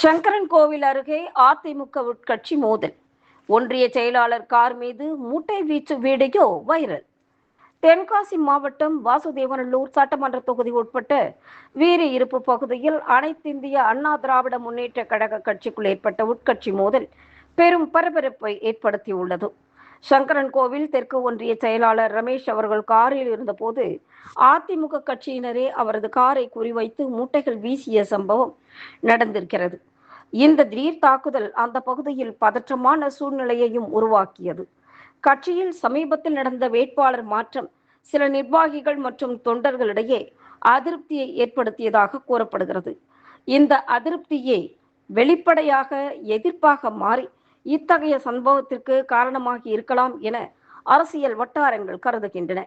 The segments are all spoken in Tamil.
சங்கரன்கோவில் அருகே அதிமுக உட்கட்சி மோதல். ஒன்றிய செயலாளர் கார் மீது மூட்டை வீச்சு வீடியோ வைரல். தென்காசி மாவட்டம் வாசுதேவநல்லூர் சட்டமன்ற தொகுதி உட்பட்ட வீரியிருப்பு பகுதியில் அனைத்திந்திய அண்ணா திராவிட முன்னேற்ற கழக கட்சிக்குள் ஏற்பட்ட உட்கட்சி மோதல் பெரும் பரபரப்பை ஏற்படுத்தியுள்ளது. சங்கரன்கோவில் தெற்கு ஒன்றிய செயலாளர் ரமேஷ் அவர்கள் காரில் இருந்தபோது அதிமுக கட்சியினரே அவரது காரை குறிவைத்து மூட்டைகள் வீசிய சம்பவம் நடந்திருக்கிறது. இந்த திடீர் தாக்குதல் அந்த பகுதியில் பதற்றமான சூழ்நிலையையும் உருவாக்கியது. கட்சியில் சமீபத்தில் நடந்த வேட்பாளர் மாற்றம் சில நிர்வாகிகள் மற்றும் தொண்டர்களிடையே அதிருப்தியை ஏற்படுத்தியதாக கூறப்படுகிறது. இந்த அதிருப்தியே வெளிப்படையாக எதிர்ப்பாக மாறி இத்தகைய சம்பவத்திற்கு காரணமாகி இருக்கலாம் என அரசியல் வட்டாரங்கள் கருதுகின்றன.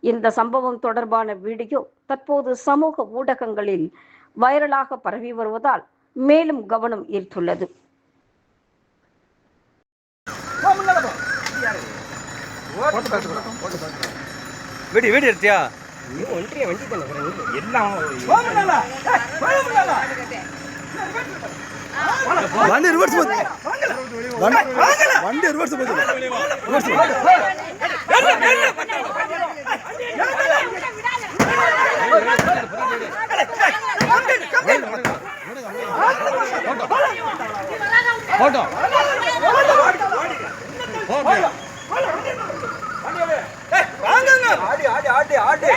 இந்த சம்பவம் தொடர்பான வீடியோ தற்போது சமூக ஊடகங்களில் வைரலாக பரவி வருவதால் மேலும் கவனம் ஈர்த்துள்ளது. வண்டி ரிவர்ஸ் போகுது. வண்டி ரிவர்ஸ் போகுது. போட்டோ ஆடி ஆடி ஆடி ஆடி